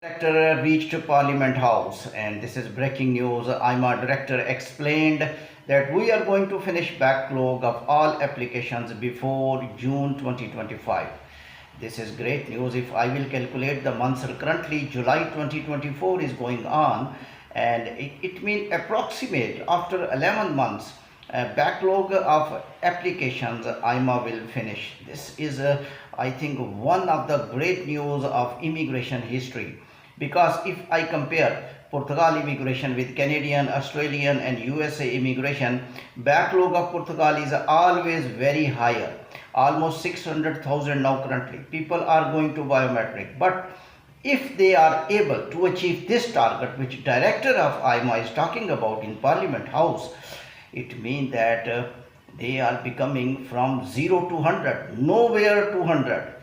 Director reached Parliament House, and this is breaking news. AIMA director explained that we are going to finish backlog of all applications before June 2025. This is great news. If I will calculate the months, currently July 2024 is going on, and it means approximate after 11 months a backlog of applications AIMA will finish. This is I think one of the great news of immigration history, because if I compare Portugal immigration with Canadian, Australian and USA immigration, backlog of Portugal is always very higher, almost 600,000 now currently. People are going to biometric, but if they are able to achieve this target which director of AIMA is talking about in Parliament House, it means that they are becoming from 0 to 100, nowhere to 100.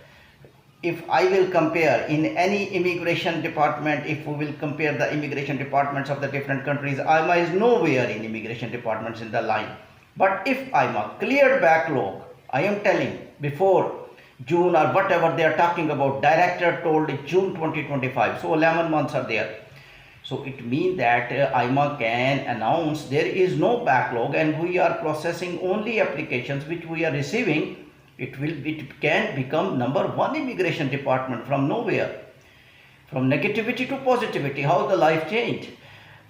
If I will compare in any immigration department, if we will compare the immigration departments of the different countries, AIMA is nowhere in immigration departments in the line. But if AIMA cleared backlog, I am telling before June or whatever they are talking about, director told June 2025, so 11 months are there. So it means that AIMA can announce there is no backlog and we are processing only applications which we are receiving. It can become number one immigration department from nowhere, from negativity to positivity, how the life changed.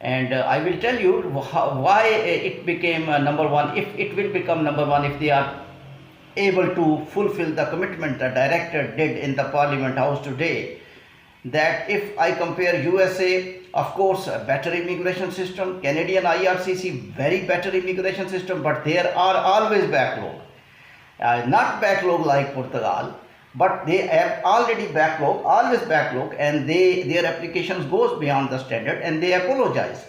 And I will tell you why it became number one. If it will become number one, if they are able to fulfill the commitment the director did in the Parliament House today, that if I compare USA, of course, a better immigration system, Canadian IRCC, very better immigration system, but there are always backlog. Not backlog like Portugal, but they have already backlog, always backlog, and their applications goes beyond the standard and they apologize.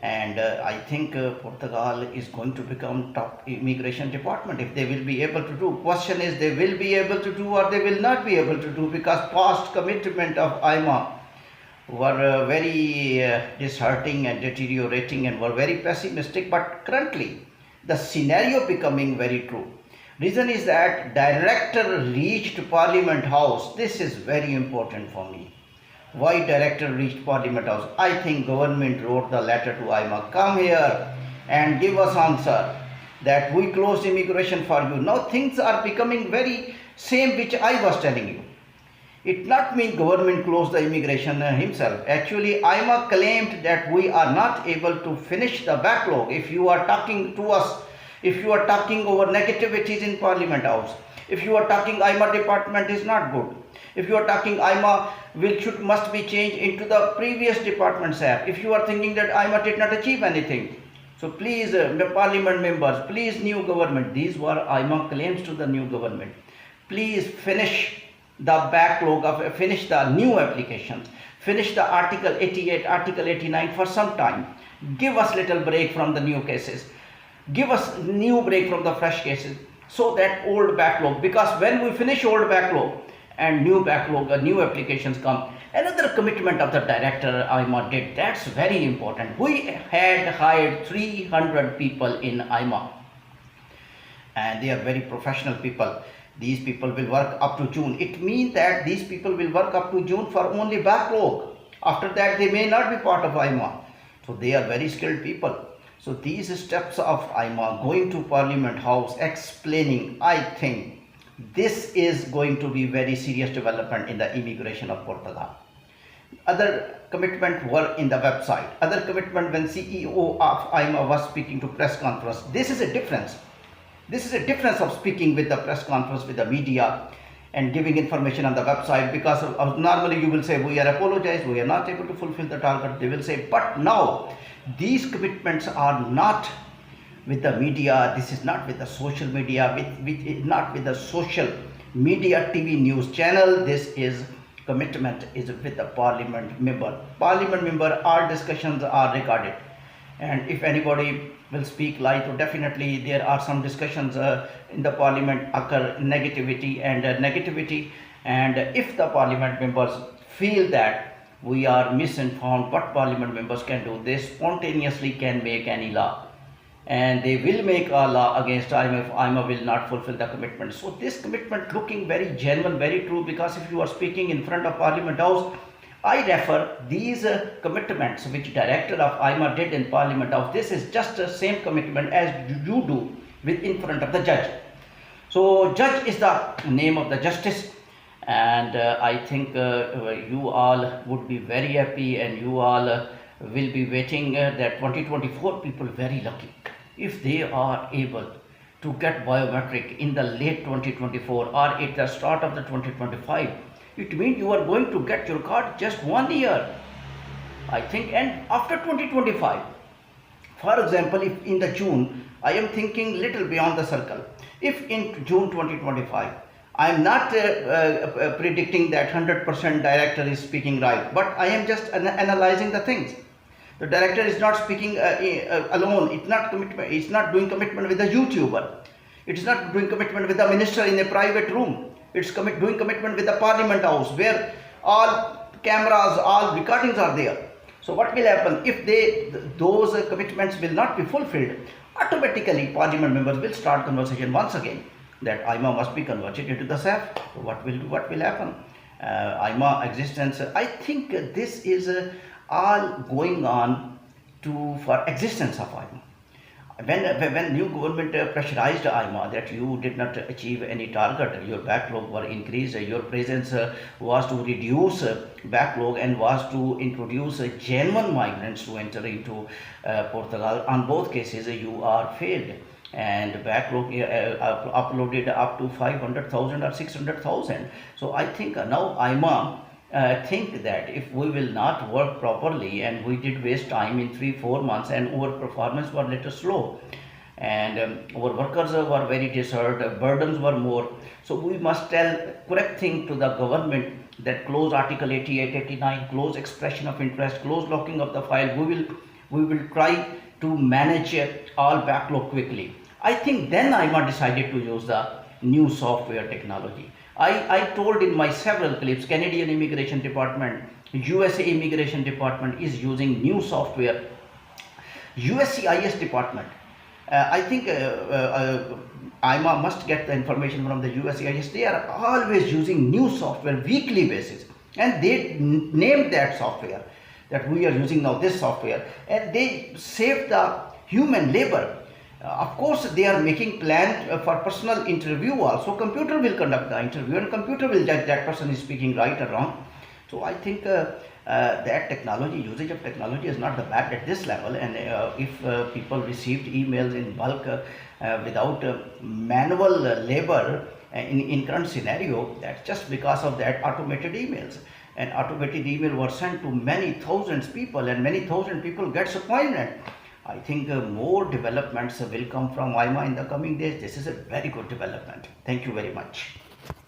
And I think Portugal is going to become top immigration department if they will be able to do. Question is they will be able to do or they will not be able to do, because past commitment of AIMA were very disheartening and deteriorating and were very pessimistic, but currently the scenario becoming very true. Reason is that director reached Parliament House. This is very important for me. Why director reached Parliament House? I think government wrote the letter to AIMA, come here and give us answer that we closed immigration for you. Now things are becoming very same which I was telling you. It not mean government closed the immigration himself. Actually AIMA claimed that we are not able to finish the backlog. If you are talking to us, if you are talking over negativities in Parliament House, if you are talking AIMA department is not good, if you are talking AIMA must be changed into the previous department's app, if you are thinking that AIMA did not achieve anything, so please Parliament members, please new government, these were AIMA claims to the new government, please finish the backlog of finish the new applications, finish the Article 88, Article 89 for some time, give us little break from the new cases, give us new break from the fresh cases, so that old backlog, because when we finish old backlog and new backlog, new applications come. Another commitment of the director AIMA did, that's very important. We had hired 300 people in AIMA and they are very professional people. These people will work up to June. It means that these people will work up to June for only backlog. After that they may not be part of AIMA. So they are very skilled people. So these steps of AIMA going to Parliament House explaining, I think this is going to be very serious development in the immigration of Portugal. Other commitment were in the website. Other commitment when CEO of AIMA was speaking to press conference. This is a difference. This is a difference of speaking with the press conference with the media and giving information on the website, because normally you will say we are apologized, we are not able to fulfill the target, they will say, but now these commitments are not with the media, this is not with the social media, not with the social media TV news channel, this is commitment is with the Parliament member. Parliament member, all discussions are recorded, and if anybody will speak lie, so definitely there are some discussions in the Parliament occur negativity, and if the Parliament members feel that we are misinformed, what Parliament members can do, they spontaneously can make any law, and they will make a law against AIMA if AIMA will not fulfill the commitment. So this commitment looking very genuine, very true, because if you are speaking in front of Parliament House, I refer these commitments which Director of AIMA did in Parliament House. This is just the same commitment as you do with in front of the judge. So judge is the name of the justice, and I think you all would be very happy, and you all will be waiting that 2024 people very lucky if they are able to get biometric in the late 2024 or at the start of the 2025. It means you are going to get your card just 1 year, I think. And after 2025, for example, if in the June, I am thinking little beyond the circle. If in June 2025, I am not predicting that 100% director is speaking right, but I am just analyzing the things. The director is not speaking alone. It's not doing commitment with a YouTuber. It's not doing commitment with a minister in a private room. It's doing commitment with the Parliament House, where all cameras, all recordings are there. So what will happen if those commitments will not be fulfilled? Automatically, Parliament members will start conversation once again that AIMA must be converted into the SAF. So what will happen? AIMA existence. I think this is all going on for existence of AIMA. When new government pressurized AIMA that you did not achieve any target, your backlog were increased, your presence was to reduce backlog and was to introduce genuine migrants to enter into Portugal. On both cases, you are failed, and backlog uploaded up to 500,000 or 600,000. So I think now AIMA think that if we will not work properly, and we did waste time in 3-4 months, and our performance was little slow, and our workers were very disturbed, burdens were more. So we must tell correct thing to the government that close Article 88, 89, close expression of interest, close locking of the file. We will try to manage all backlog quickly. I think then AIMA decided to use the new software technology. I told in my several clips, Canadian Immigration Department, USA Immigration Department is using new software. USCIS Department, I think AIMA must get the information from the USCIS. They are always using new software weekly basis, and they named that software that we are using now, this software, and they save the human labor. Of course, they are making plan for personal interview also. Computer will conduct the interview, and computer will judge that person is speaking right or wrong. So I think that technology, usage of technology is not the bad at this level. And if people received emails in bulk without manual labor in current scenario, that's just because of that automated emails. And automated email were sent to many thousands people, and many thousand people gets appointment. I think more developments will come from AIMA in the coming days. This is a very good development. Thank you very much.